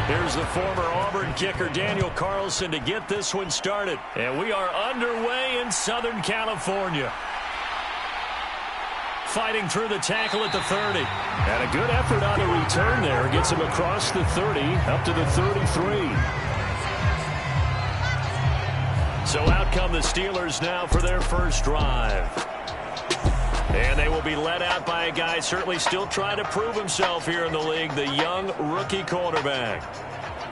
Here's the former Auburn kicker Daniel Carlson to get this one started. And we are underway in Southern California. Fighting through the tackle at the 30. And a good effort on the return there. Gets him across the 30 up to the 33. So out come the Steelers now for their first drive. And they will be led out by a guy certainly still trying to prove himself here in the league, the young rookie quarterback.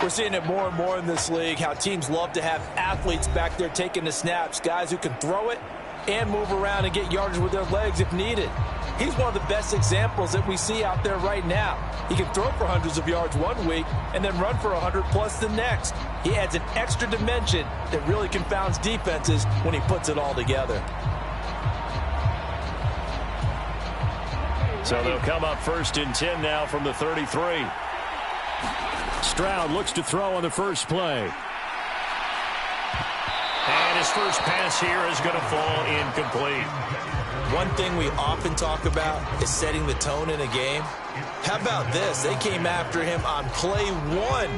We're seeing it more and more in this league, how teams love to have athletes back there taking the snaps, guys who can throw it and move around and get yardage with their legs if needed. He's one of the best examples that we see out there right now. He can throw for hundreds of yards one week and then run for 100+ the next. He adds an extra dimension that really confounds defenses when he puts it all together. So they'll come up 1st and 10 now from the 33. Stroud looks to throw on the first play. And his first pass here is going to fall incomplete. One thing we often talk about is setting the tone in a game. How about this? They came after him on play 1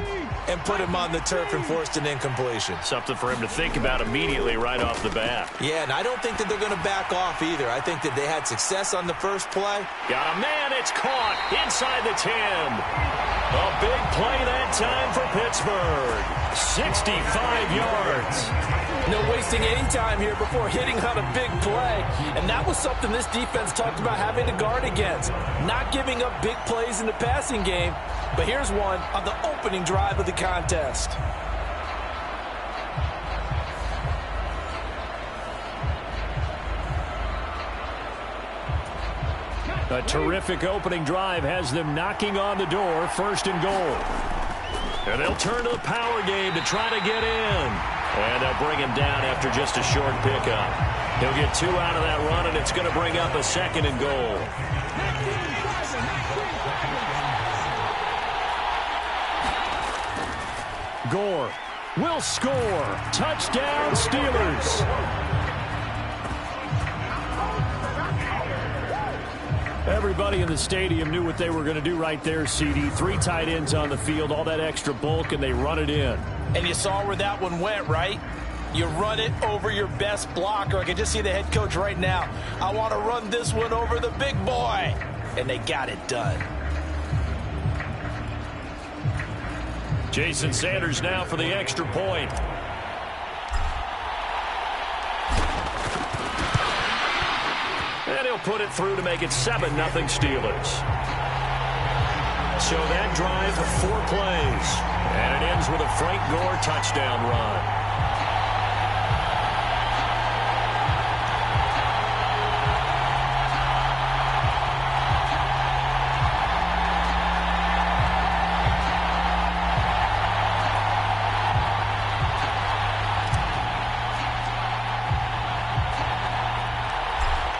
and put him on the turf and forced an incompletion. Something for him to think about immediately right off the bat. Yeah, and I don't think that they're going to back off either. I think that they had success on the first play. Got a man, it's caught inside the 10. A big play that time for Pittsburgh. 65 yards. No wasting any time here before hitting on a big play. And that was something this defense talked about having to guard against. Not giving up big plays in the passing game. But here's one on the opening drive of the contest. A terrific opening drive has them knocking on the door, 1st and goal. And they'll turn to the power game to try to get in. And they'll bring him down after just a short pickup. He'll get 2 out of that run, and it's going to bring up a 2nd and goal. Gore will score. Touchdown, Steelers. Everybody in the stadium knew what they were going to do right there, CD. 3 tight ends on the field, all that extra bulk, and they run it in. And you saw where that one went, right? You run it over your best blocker. I can just see the head coach right now. I want to run this one over the big boy. And they got it done. Jason Sanders now for the extra point. And he'll put it through to make it 7-0 Steelers. So that drive, 4 plays. And it ends with a Frank Gore touchdown run.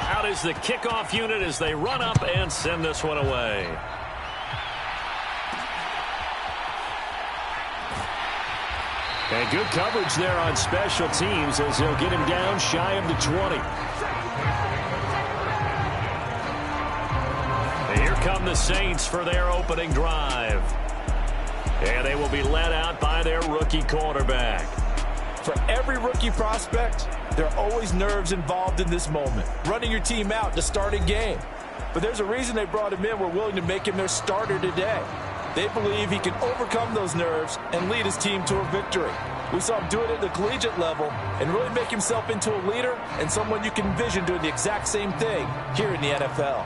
Out is the kickoff unit as they run up and send this one away. And good coverage there on special teams as they'll get him down shy of the 20. And here come the Saints for their opening drive. And they will be led out by their rookie quarterback. For every rookie prospect, there are always nerves involved in this moment. Running your team out to start a game. But there's a reason they brought him in. We're willing to make him their starter today. They believe he can overcome those nerves and lead his team to a victory. We saw him do it at the collegiate level and really make himself into a leader and someone you can envision doing the exact same thing here in the NFL.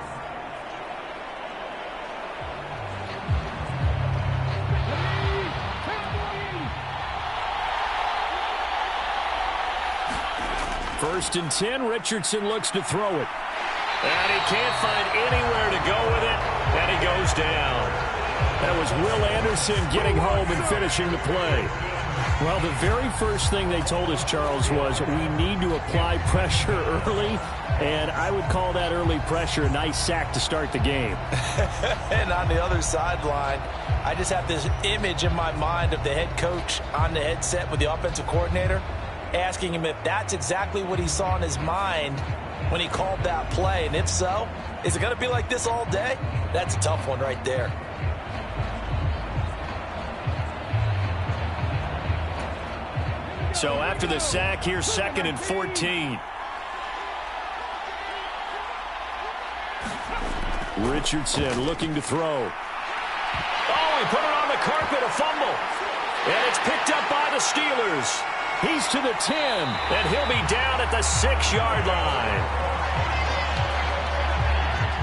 First and 10, Richardson looks to throw it. And he can't find anywhere to go with it, and he goes down. That was Will Anderson getting home and finishing the play. Well, the very first thing they told us, Charles, was we need to apply pressure early, and I would call that early pressure a nice sack to start the game. And on the other sideline, I just have this image in my mind of the head coach on the headset with the offensive coordinator, asking him if that's exactly what he saw in his mind when he called that play. And if so, is it going to be like this all day? That's a tough one right there. So after the sack, here's 2nd and 14. Richardson looking to throw. Oh, he put it on the carpet, a fumble. And it's picked up by the Steelers. He's to the 10, and he'll be down at the 6-yard line.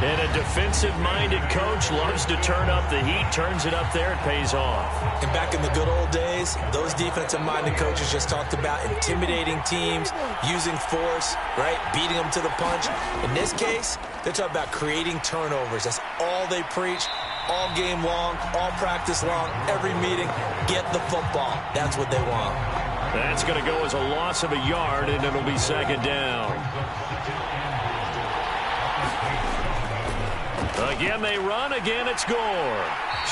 And a defensive-minded coach loves to turn up the heat, turns it up there, it pays off. And back in the good old days, those defensive-minded coaches just talked about intimidating teams, using force, right, beating them to the punch. In this case, they're talking about creating turnovers. That's all they preach, all game long, all practice long, every meeting. Get the football. That's what they want. That's going to go as a loss of a yard, and it'll be 2nd down. Again, they run. Again, it's Gore.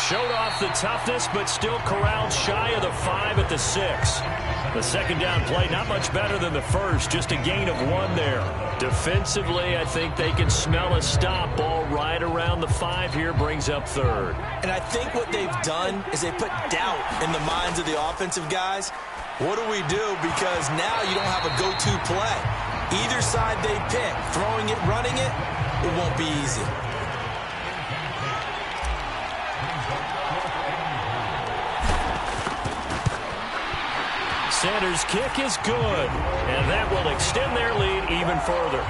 Showed off the toughness, but still corralled shy of the 5 at the 6. The 2nd down play, not much better than the first, just a gain of 1 there. Defensively, I think they can smell a stop. Ball right around the 5 here, brings up 3rd. And I think what they've done is they put doubt in the minds of the offensive guys. What do we do? Because now you don't have a go-to play. Either side they pick, throwing it, running it, it won't be easy. Sanders' kick is good, and that will extend their lead even further.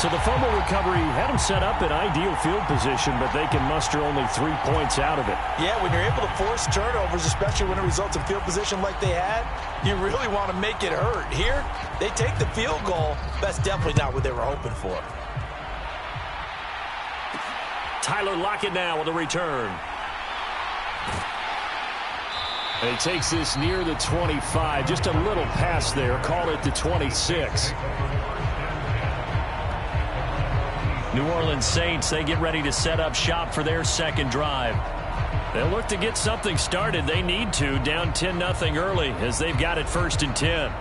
So the fumble recovery had them set up in ideal field position, but they can muster only 3 points out of it. Yeah, when you're able to force turnovers, especially when it results in field position like they had, you really want to make it hurt. Here, they take the field goal. That's definitely not what they were hoping for. Tyler Lockett now with a return. And he takes this near the 25. Just a little pass there. Call it the 26. New Orleans Saints, they get ready to set up shop for their 2nd drive. They'll look to get something started. They need to. Down 10-0 early as they've got it 1st and 10.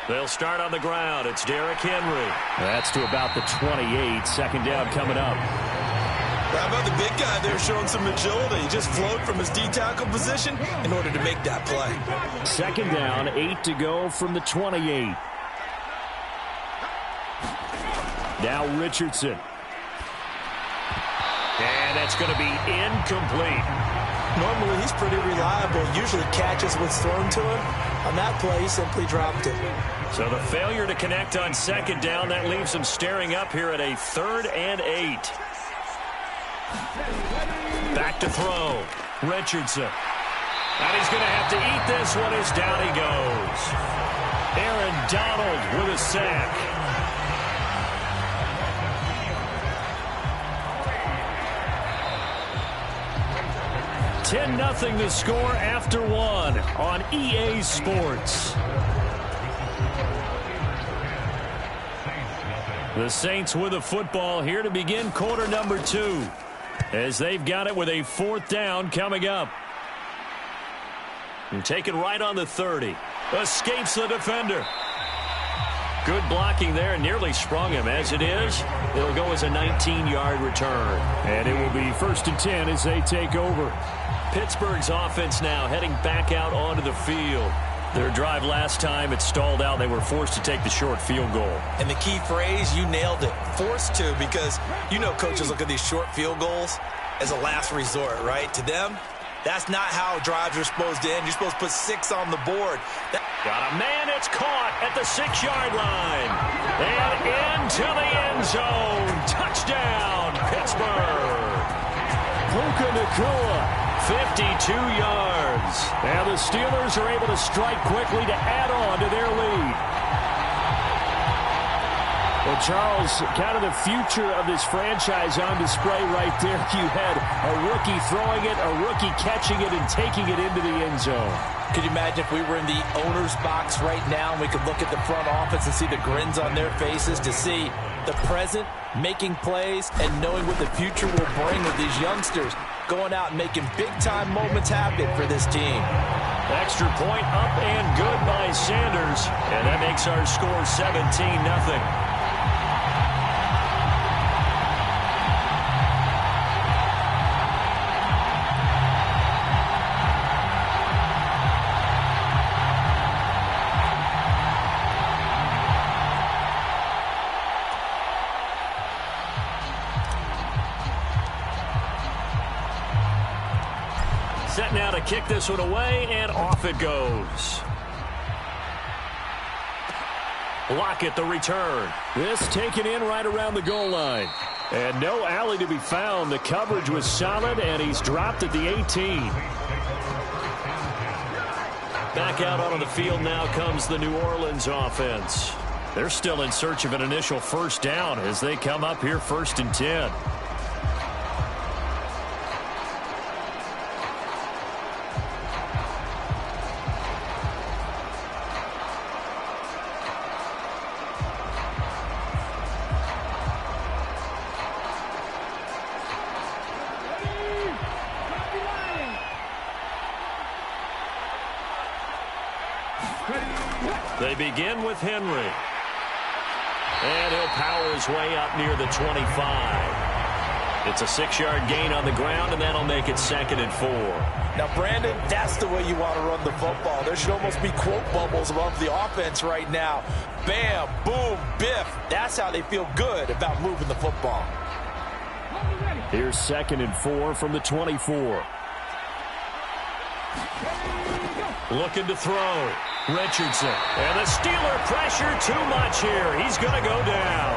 They'll start on the ground. It's Derrick Henry. That's to about the 28. 2nd down coming up. How about the big guy there showing some agility? He just flowed from his D-tackle position in order to make that play. 2nd down, 8 to go from the 28. Now Richardson. And that's going to be incomplete. Normally, he's pretty reliable. Usually catches what's thrown to him. On that play, he simply dropped it. So the failure to connect on 2nd down, that leaves them staring up here at a 3rd and 8. Back to throw. Richardson. And he's going to have to eat this one as down he goes. Aaron Donald with a sack. $10-0 the score after 1 on EA Sports. The Saints with a football here to begin quarter number 2 as they've got it with a 4th down coming up. And take it right on the 30. Escapes the defender. Good blocking there, nearly sprung him. As it is, it'll go as a 19-yard return. And it will be 1st and 10 as they take over. Pittsburgh's offense now heading back out onto the field. Their drive last time, it stalled out. They were forced to take the short field goal. And the key phrase, you nailed it, forced to, because you know coaches look at these short field goals as a last resort, right? To them, that's not how drives are supposed to end. You're supposed to put 6 on the board. Got a man, it's caught at the 6-yard line. And into the end zone. Touchdown, Pittsburgh. Puka Nacua. 52 yards. And the Steelers are able to strike quickly to add on to their lead. Well, Charles, kind of the future of this franchise on display right there. You had a rookie throwing it, a rookie catching it, and taking it into the end zone. Could you imagine if we were in the owner's box right now and we could look at the front office and see the grins on their faces, to see the present making plays and knowing what the future will bring with these youngsters going out and making big-time moments happen for this team. Extra point up and good by Sanders, and that makes our score 17-0. Set now to kick this one away, and off it goes. Block it, the return. This taken in right around the goal line. And no alley to be found. The coverage was solid, and he's dropped at the 18. Back out onto the field now comes the New Orleans offense. They're still in search of an initial first down as they come up here 1st and 10. They begin with Henry. And he'll power his way up near the 25. It's a 6-yard gain on the ground, and that'll make it 2nd and 4. Now, Brandon, that's the way you want to run the football. There should almost be quote bubbles above the offense right now. Bam, boom, biff. That's how they feel good about moving the football. Here's 2nd and 4 from the 24. Looking to throw. Richardson. And the Steeler pressure too much here. He's going to go down.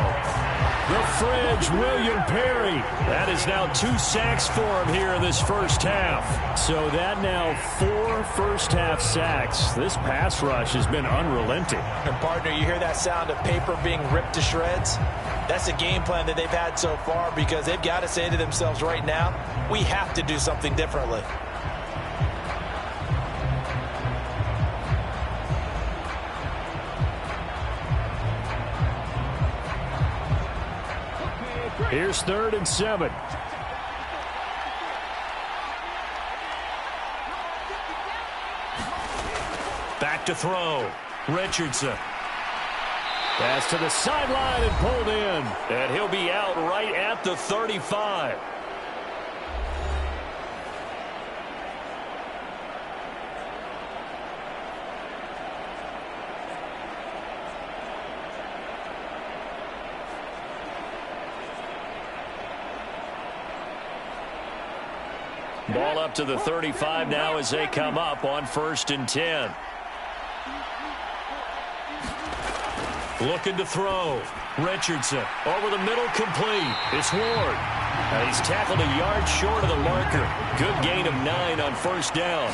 The Fridge, William Perry. That is now 2 sacks for him here in this first half. So that now 4 first-half sacks. This pass rush has been unrelenting. And, partner, you hear that sound of paper being ripped to shreds? That's the game plan that they've had so far, because they've got to say to themselves right now, we have to do something differently. Here's 3rd and 7. Back to throw. Richardson. Pass to the sideline and pulled in. And he'll be out right at the 35. Ball up to the 35 now as they come up on 1st and 10. Looking to throw. Richardson over the middle, complete. It's Ward. And he's tackled a yard short of the marker. Good gain of 9 on 1st down.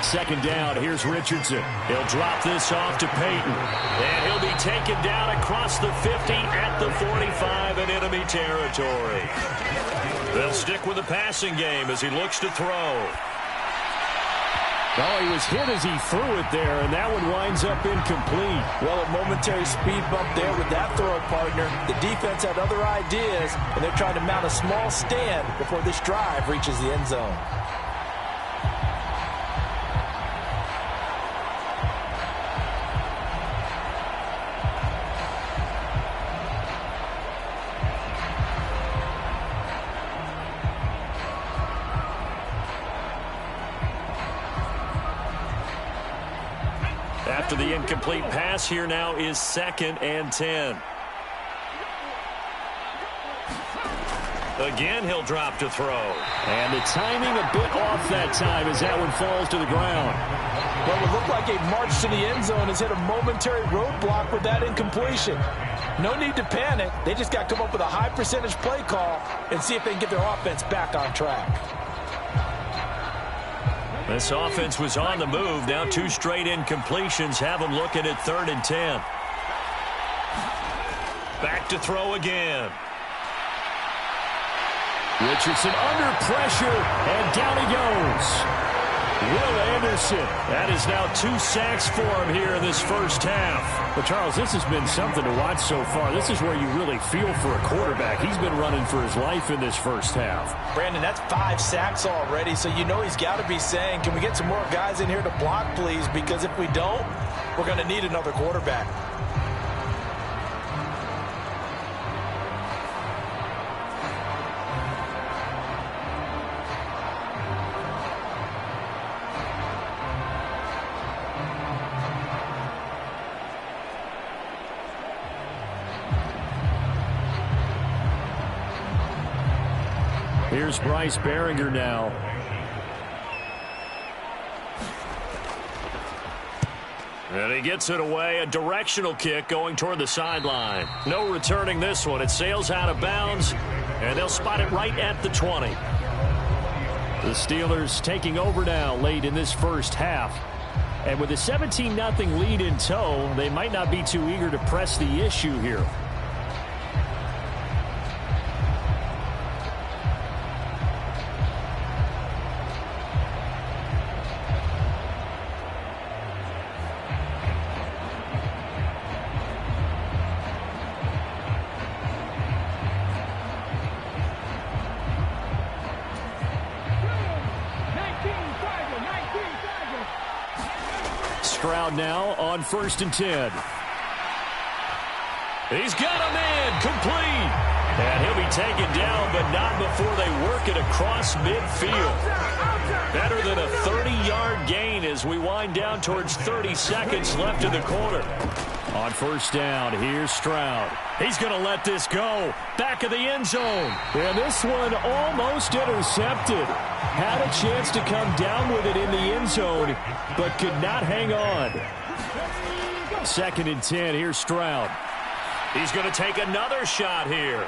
2nd down, here's Richardson. He'll drop this off to Payton. And he'll be taken down across the 50 at the 45 in enemy territory. They'll stick with the passing game as he looks to throw. Oh, he was hit as he threw it there, and that one winds up incomplete. Well, a momentary speed bump there with that throw, partner. The defense had other ideas, and they're trying to mount a small stand before this drive reaches the end zone. After the incomplete pass, here now is 2nd and 10. Again, he'll drop to throw. And the timing a bit off that time as that one falls to the ground. Well, it looked like a march to the end zone has hit a momentary roadblock with that incompletion. No need to panic. They just got to come up with a high percentage play call and see if they can get their offense back on track. This offense was on the move. Now 2 straight incompletions have them looking at 3rd and 10. Back to throw again. Richardson under pressure, and down he goes. Will Anderson. That is now 2 sacks for him here in this first half. But, Charles, this has been something to watch so far. This is where you really feel for a quarterback. He's been running for his life in this first half. Brandon, that's 5 sacks already, so you know he's got to be saying, can we get some more guys in here to block, please? Because if we don't, we're going to need another quarterback. Here's Bryce Behringer now. And he gets it away. A directional kick going toward the sideline. No returning this one. It sails out of bounds, and they'll spot it right at the 20. The Steelers taking over now late in this first half. And with a 17-0 lead in tow, they might not be too eager to press the issue here. Stroud now on 1st and 10. He's got a man complete. And he'll be taken down, but not before they work it across midfield. Better than a 30-yard gain as we wind down towards 30 seconds left in the quarter. On 1st down, here's Stroud. He's going to let this go. Back of the end zone. And this one almost intercepted. Had a chance to come down with it in the end zone, but could not hang on. 2nd and 10, here's Stroud. He's going to take another shot here.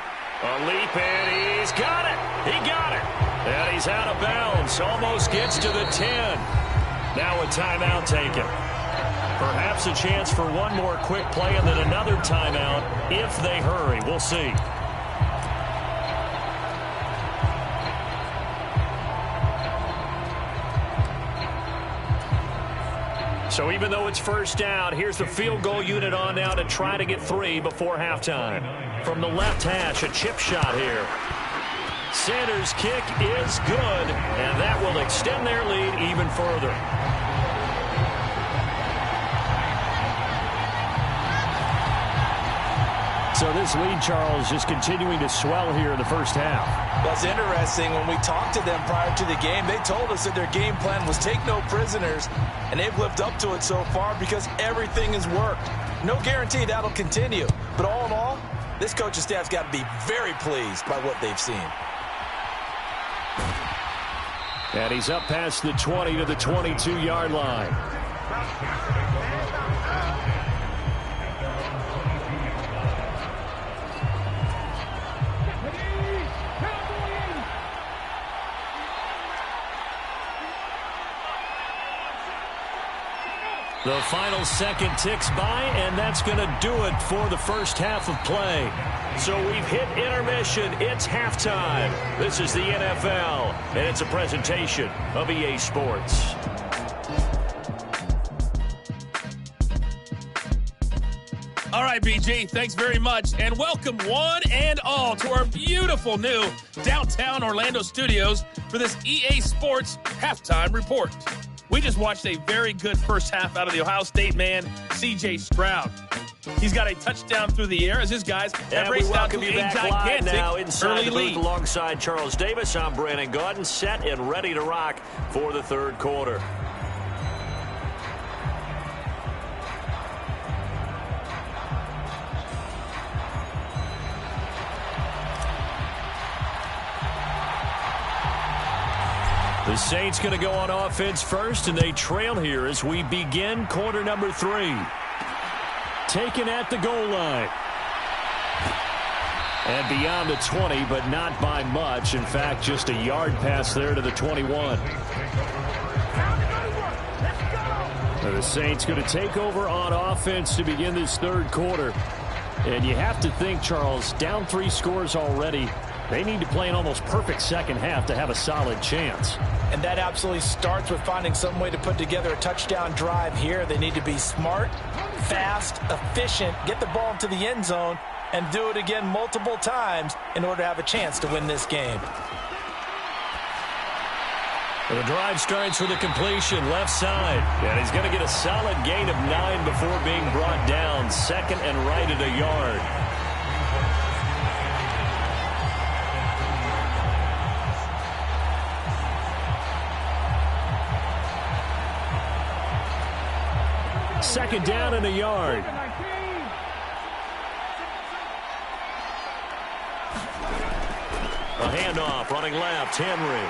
A leap, and he's got it. He got it. And he's out of bounds. Almost gets to the 10. Now a timeout taken. Perhaps a chance for one more quick play and then another timeout if they hurry. We'll see. So even though it's 1st down, here's the field goal unit on now to try to get 3 before halftime. From the left hash, a chip shot here. Sanders' kick is good, and that will extend their lead even further. So this lead, Charles, just continuing to swell here in the first half. That's interesting. When we talked to them prior to the game, they told us that their game plan was take no prisoners, and they've lived up to it so far because everything has worked. No guarantee that'll continue. But all in all, this coaching staff's got to be very pleased by what they've seen. And he's up past the 20 to the 22-yard line. The final second ticks by, and that's going to do it for the first half of play. So we've hit intermission. It's halftime. This is the NFL, and it's a presentation of EA Sports. All right, BG, thanks very much, and welcome one and all to our beautiful new downtown Orlando studios for this EA Sports Halftime Report. We just watched a very good first half out of the Ohio State man, C.J. Stroud. He's got a touchdown through the air as his guys have raced out to a gigantic now inside early the booth lead. alongside Charles Davis. I'm Brandon Gaudin, set and ready to rock for the third quarter. The Saints going to go on offense first, and they trail here as we begin quarter number 3. Taken at the goal line. And beyond the 20, but not by much. In fact, just a yard pass there to the 21. The Saints going to take over on offense to begin this third quarter. And you have to think, Charles, down 3 scores already. They need to play an almost perfect second half to have a solid chance. And that absolutely starts with finding some way to put together a touchdown drive here. They need to be smart, fast, efficient, get the ball into the end zone, and do it again multiple times in order to have a chance to win this game. The drive starts with a completion left side. And he's going to get a solid gain of 9 before being brought down. Second and right at a yard. Second down and a yard. A handoff running left, Henry.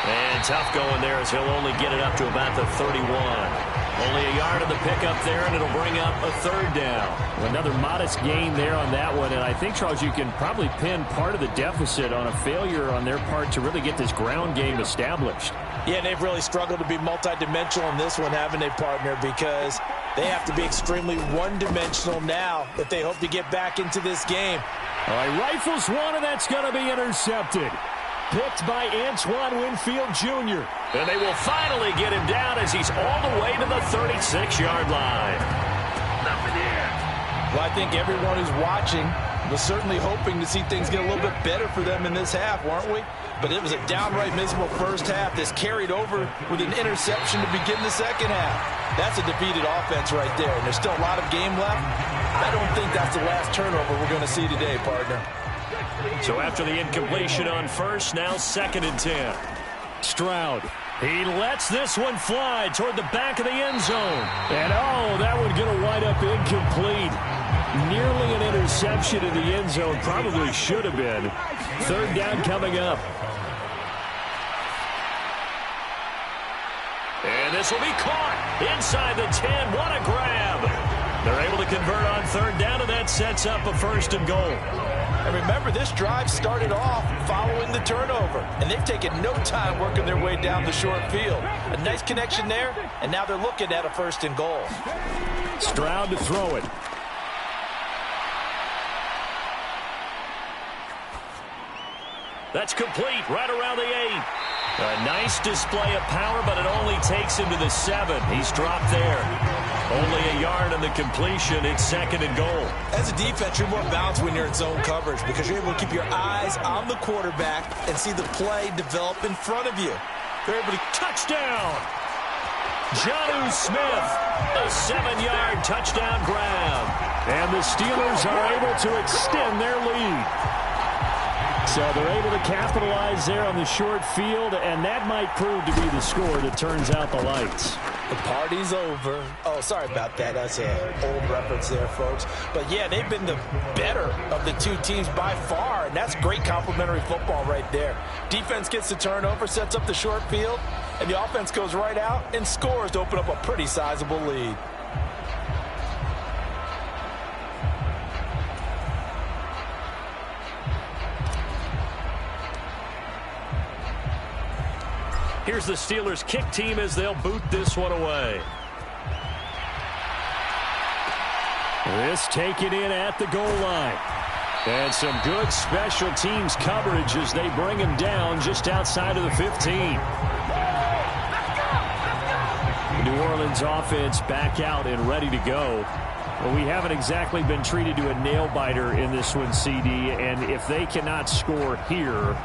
And tough going there as he'll only get it up to about the 31. Only a yard of the pickup there, and it'll bring up a third down. Another modest gain there on that one, and I think, Charles, you can probably pin part of the deficit on a failure on their part to really get this ground game established. Yeah, and they've really struggled to be multidimensional in this one, haven't they, partner? Because they have to be extremely one-dimensional now if they hope to get back into this game. All right, rifles one, and that's going to be intercepted. Picked by Antoine Winfield Jr. And they will finally get him down as he's all the way to the 36-yard line. Well, I think everyone who's watching was certainly hoping to see things get a little bit better for them in this half, weren't we? But it was a downright miserable first half that's carried over with an interception to begin the second half. That's a defeated offense right there, and there's still a lot of game left. I don't think that's the last turnover we're going to see today, partner. So after the incompletion on first, now 2nd and 10. Stroud. He lets this one fly toward the back of the end zone. And, oh, that one going to wind up incomplete. Nearly an interception in the end zone. Probably should have been. Third down coming up. And this will be caught inside the 10. What a grab. They're able to convert on third down, and that sets up a 1st and goal. And remember, this drive started off following the turnover, and they've taken no time working their way down the short field. A nice connection there, and now they're looking at a 1st and goal. Stroud to throw it. That's complete right around the 8. A nice display of power, but it only takes him to the 7. He's dropped there. Only a yard on the completion. It's 2nd and goal. As a defense, you're more balanced when you're in zone coverage because you're able to keep your eyes on the quarterback and see the play develop in front of you. They're able to touchdown. Jonnu Smith, a 7-yard touchdown grab. And the Steelers are able to extend their lead. So they're able to capitalize there on the short field, and that might prove to be the score that turns out the lights. The party's over. Oh, sorry about that. That's an old reference there, folks. But, yeah, they've been the better of the two teams by far, and that's great complimentary football right there. Defense gets the turnover, sets up the short field, and the offense goes right out and scores to open up a pretty sizable lead. Here's the Steelers kick team as they'll boot this one away. This taken in at the goal line. And some good special teams coverage as they bring him down just outside of the 15. New Orleans offense back out and ready to go. Well, we haven't exactly been treated to a nail-biter in this one, CD, and if they cannot score here,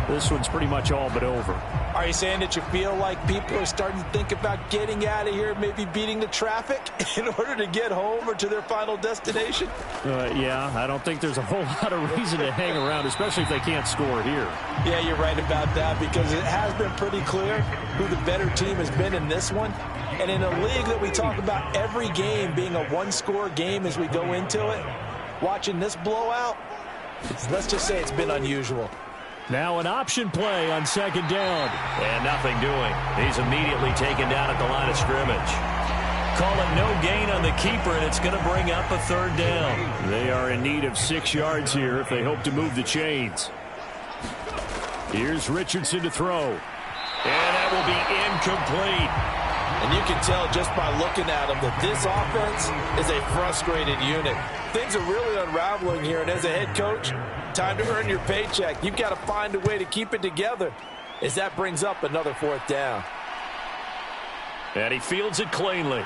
this one's pretty much all but over. Are you saying that you feel like people are starting to think about getting out of here, maybe beating the traffic in order to get home or to their final destination? Yeah, I don't think there's a whole lot of reason to hang around, especially if they can't score here. Yeah, you're right about that because it has been pretty clear who the better team has been in this one. And in a league that we talk about every game being a one-score game as we go into it, watching this blowout, let's just say it's been unusual. Now an option play on 2nd down. And nothing doing. He's immediately taken down at the line of scrimmage. Call it no gain on the keeper, and it's going to bring up a 3rd down. They are in need of 6 yards here if they hope to move the chains. Here's Richardson to throw. And that will be incomplete. And you can tell just by looking at them that this offense is a frustrated unit. Things are really unraveling here, and as a head coach, time to earn your paycheck. You've got to find a way to keep it together as that brings up another fourth down. And he fields it cleanly.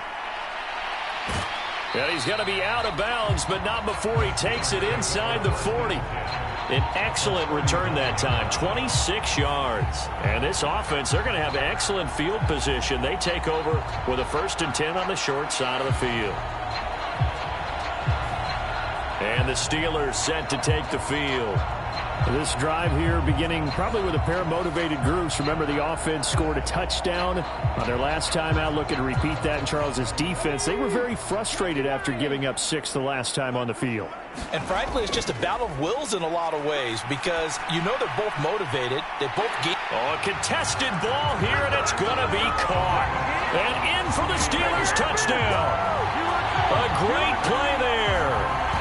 And he's going to be out of bounds, but not before he takes it inside the 40. An excellent return that time, 26 yards. And this offense, they're going to have excellent field position. They take over with a 1st and 10 on the short side of the field. And the Steelers set to take the field. This drive here beginning probably with a pair of motivated groups. Remember, the offense scored a touchdown on their last time out, looking to repeat that in Charles's defense. They were very frustrated after giving up 6 the last time on the field. And frankly, it's just a battle of wills in a lot of ways because you know they're both motivated. They both get... Oh, a contested ball here, and it's going to be caught. And in for the Steelers touchdown. A great play there.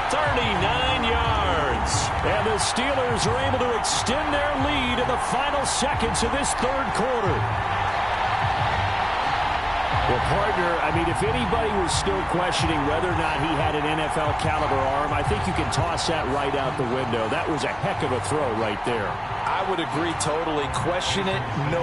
39 yards. And the Steelers are able to extend their lead in the final seconds of this third quarter. Well, partner, I mean, if anybody was still questioning whether or not he had an NFL caliber arm, I think you can toss that right out the window. That was a heck of a throw right there. I would agree totally. Question it no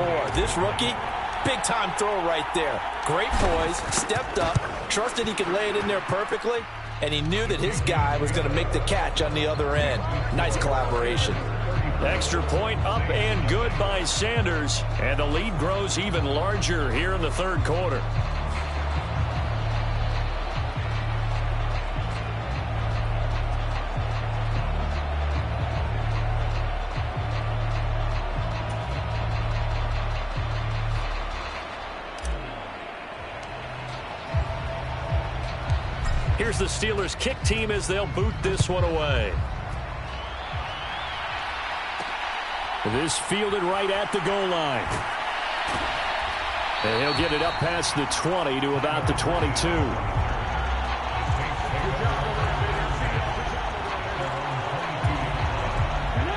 more. This rookie, big-time throw right there. Great poise, stepped up, trusted he could lay it in there perfectly, and he knew that his guy was going to make the catch on the other end. Nice collaboration. Extra point up and good by Sanders. And the lead grows even larger here in the third quarter. Here's the Steelers kick team as they'll boot this one away. This fielded right at the goal line. And he'll get it up past the 20 to about the 22.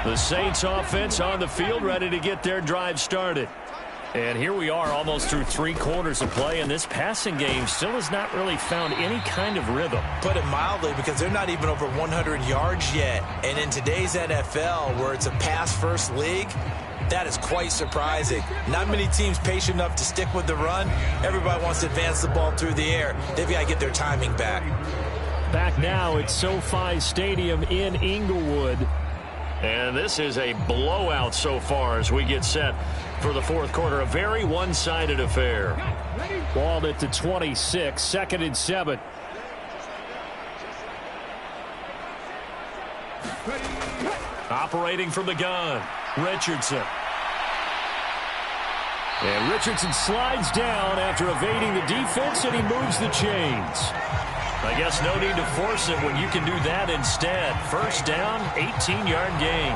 The Saints offense on the field ready to get their drive started. And here we are almost through 3 quarters of play, and this passing game still has not really found any kind of rhythm. Put it mildly, because they're not even over 100 yards yet. And in today's NFL, where it's a pass-first league, that is quite surprising. Not many teams patient enough to stick with the run. Everybody wants to advance the ball through the air. They've got to get their timing back. Back now at SoFi Stadium in Inglewood. And this is a blowout so far as we get set for the fourth quarter. A very one-sided affair. Ball at the 26, 2nd and 7. Operating from the gun, Richardson. And Richardson slides down after evading the defense, and he moves the chains. I guess no need to force it when you can do that instead. First down, 18-yard gain.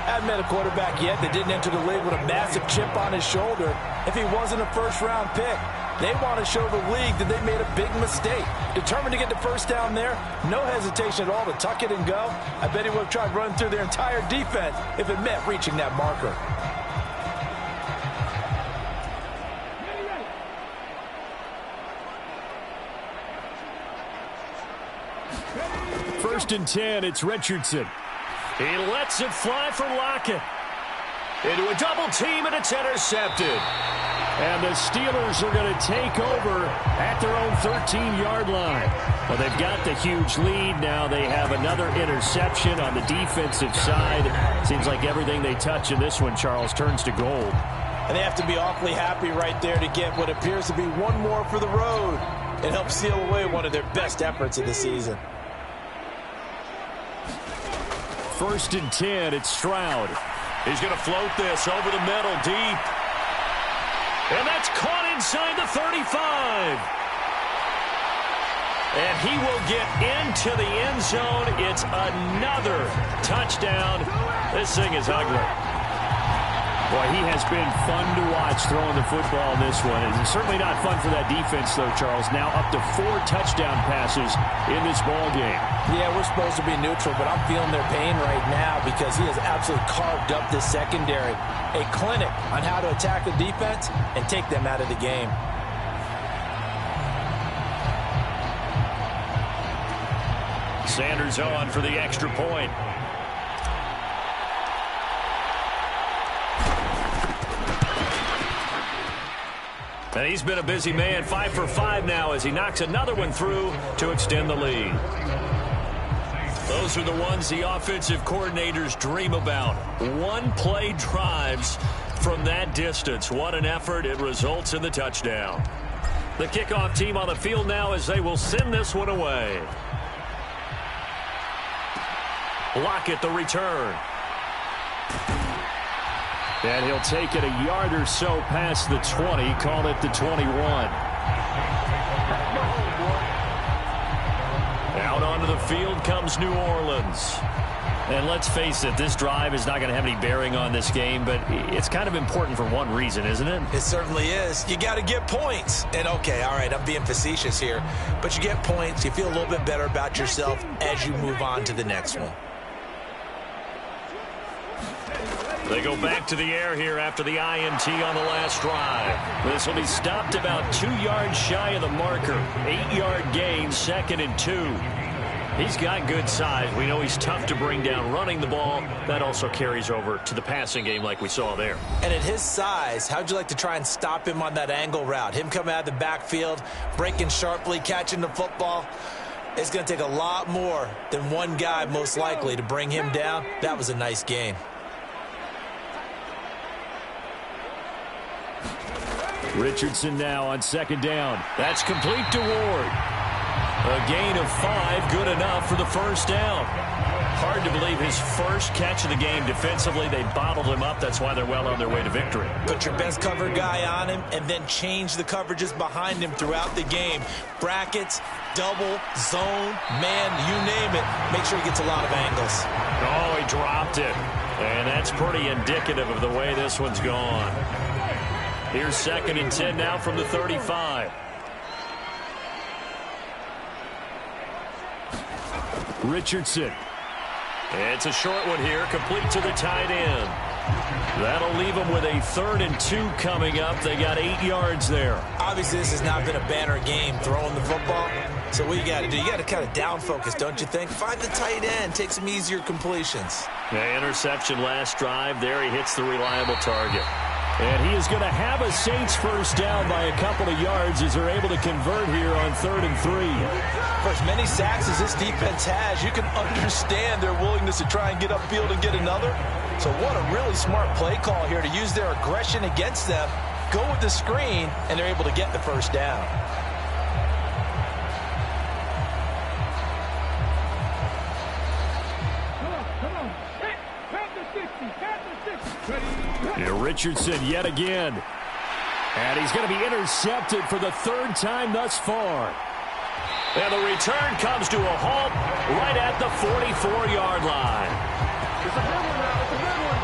Haven't met a quarterback yet that didn't enter the league with a massive chip on his shoulder if he wasn't a first-round pick. They want to show the league that they made a big mistake. Determined to get the first down there, no hesitation at all to tuck it and go. I bet he would have tried running through their entire defense if it meant reaching that marker. First and 10, it's Richardson. He lets it fly for Lockett. Into a double team, and it's intercepted. And the Steelers are going to take over at their own 13-yard line. Well, they've got the huge lead. Now they have another interception on the defensive side. Seems like everything they touch in this one, Charles, turns to gold. And they have to be awfully happy right there to get what appears to be one more for the road. It helps seal away one of their best efforts of the season. First and 10, it's Stroud. He's going to float this over the middle, deep. And that's caught inside the 35. And he will get into the end zone. It's another touchdown. This thing is ugly. Boy, he has been fun to watch throwing the football in this one. It's certainly not fun for that defense, though, Charles. Now up to 4 touchdown passes in this ball game. Yeah, we're supposed to be neutral, but I'm feeling their pain right now because he has absolutely carved up this secondary. A clinic on how to attack the defense and take them out of the game. Sanders on for the extra point. And he's been a busy man, 5 for 5 now as he knocks another one through to extend the lead. Those are the ones the offensive coordinators dream about. One-play drives from that distance. What an effort. It results in the touchdown. The kickoff team on the field now as they will send this one away. Lockett the return. And he'll take it a yard or so past the 20, call it the 21. Out onto the field comes New Orleans. And let's face it, this drive is not going to have any bearing on this game, but it's kind of important for one reason, isn't it? It certainly is. You got to get points. And, okay, all right, I'm being facetious here, but you get points. You feel a little bit better about yourself as you move on to the next one. They go back to the air here after the INT on the last drive. This will be stopped about 2 yards shy of the marker. 8-yard gain, 2nd and 2. He's got good size. We know he's tough to bring down running the ball. That also carries over to the passing game like we saw there. And at his size, how'd you like to try and stop him on that angle route? Him coming out of the backfield, breaking sharply, catching the football. It's going to take a lot more than one guy most likely to bring him down. That was a nice game. Richardson now on 2nd down. That's complete to Ward. A gain of 5, good enough for the first down. Hard to believe his first catch of the game defensively. They bottled him up. That's why they're well on their way to victory. Put your best cover guy on him and then change the coverages behind him throughout the game. Brackets, double, zone, man, you name it. Make sure he gets a lot of angles. Oh, he dropped it. And that's pretty indicative of the way this one's gone. Here's 2nd and 10 now from the 35. Richardson. It's a short one here, complete to the tight end. That'll leave them with a 3rd and 2 coming up. They got 8 yards there. Obviously, this has not been a banner game throwing the football. So what you got to do, you got to kind of down focus, don't you think? Find the tight end, take some easier completions. The interception last drive. There he hits the reliable target. And he is going to have a Saints first down by a couple of yards as they're able to convert here on 3rd and 3. For as many sacks as this defense has, you can understand their willingness to try and get upfield and get another. So what a really smart play call here to use their aggression against them, go with the screen, and they're able to get the first down. Richardson yet again. And he's going to be intercepted for the 3rd time thus far. And the return comes to a halt right at the 44-yard line. It's a good one now. It's a good one.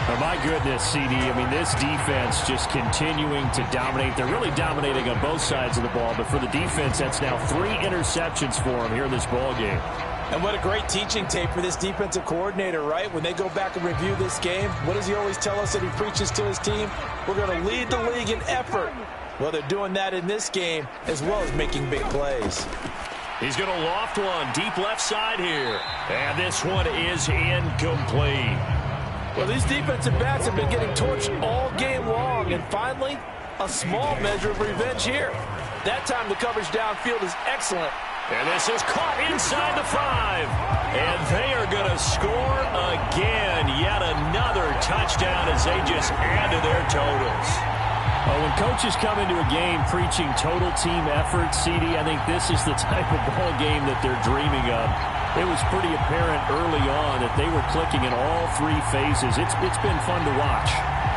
Oh, my goodness, CD. I mean, this defense just continuing to dominate. They're really dominating on both sides of the ball. But for the defense, that's now 3 interceptions for them here in this ball game. And what a great teaching tape for this defensive coordinator, right? When they go back and review this game, what does he always tell us that he preaches to his team? We're going to lead the league in effort. Well, they're doing that in this game as well as making big plays. He's going to loft one deep left side here. And this one is incomplete. Well, these defensive backs have been getting torched all game long. And finally, a small measure of revenge here. That time the coverage downfield is excellent. And this is caught inside the 5. And they are going to score again. Yet another touchdown as they just add to their totals. Well, when coaches come into a game preaching total team effort, CD, I think this is the type of ball game that they're dreaming of. It was pretty apparent early on that they were clicking in all 3 phases. It's been fun to watch.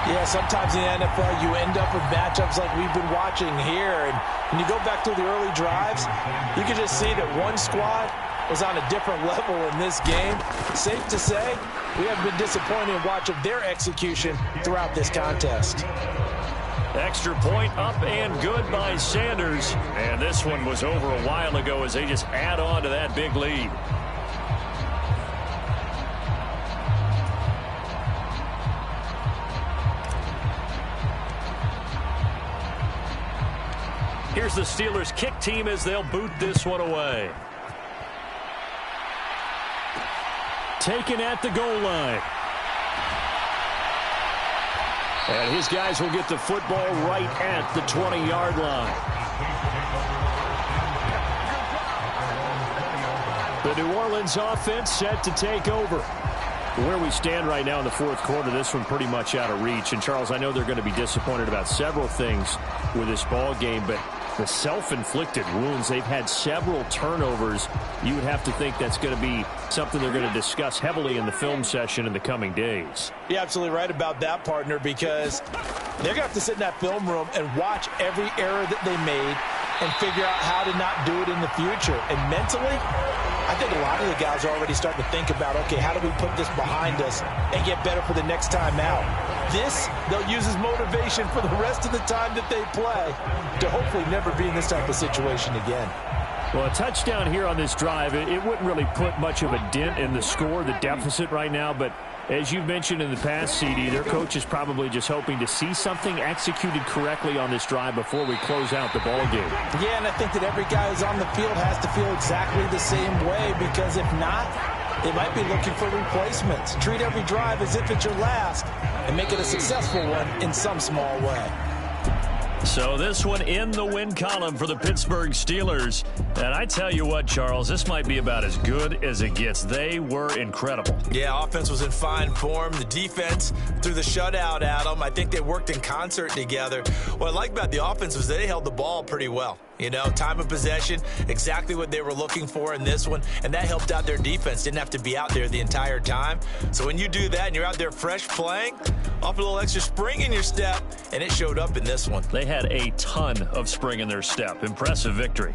Yeah, sometimes in the NFL you end up with matchups like we've been watching here. And when you go back to the early drives, you can just see that one squad was on a different level in this game. Safe to say, we haven't been disappointed in watching their execution throughout this contest. Extra point up and good by Sanders. And this one was over a while ago as they just add on to that big lead. Here's the Steelers kick team as they'll boot this one away. taken at the goal line. And his guys will get the football right at the 20-yard line. The New Orleans offense set to take over. Where we stand right now in the fourth quarter, this one pretty much out of reach. And, Charles, I know they're going to be disappointed about several things with this ball game, but the self-inflicted wounds, they've had several turnovers. You would have to think that's going to be something they're going to discuss heavily in the film session in the coming days. You're absolutely right about that, partner, because they're going to have to sit in that film room and watch every error that they made and figure out how to not do it in the future. And mentally, I think a lot of the guys are already starting to think about, okay, how do we put this behind us and get better for the next time out? This, they'll use as motivation for the rest of the time that they play to hopefully never be in this type of situation again. Well, a touchdown here on this drive, it wouldn't really put much of a dent in the score, the deficit right now, but as you've mentioned in the past, CD, their coach is probably just hoping to see something executed correctly on this drive before we close out the ball game. Yeah, and I think that every guy who's on the field has to feel exactly the same way, because if not, they might be looking for replacements. Treat every drive as if it's your last and make it a successful one in some small way. So this one in the win column for the Pittsburgh Steelers. And I tell you what, Charles, this might be about as good as it gets. They were incredible. Yeah, offense was in fine form. The defense threw the shutout at them. I think they worked in concert together. What I like about the offense was they held the ball pretty well. You know, time of possession, exactly what they were looking for in this one, and that helped out their defense. Didn't have to be out there the entire time. So when you do that and you're out there fresh playing, off a little extra spring in your step, and it showed up in this one. They had a ton of spring in their step. Impressive victory.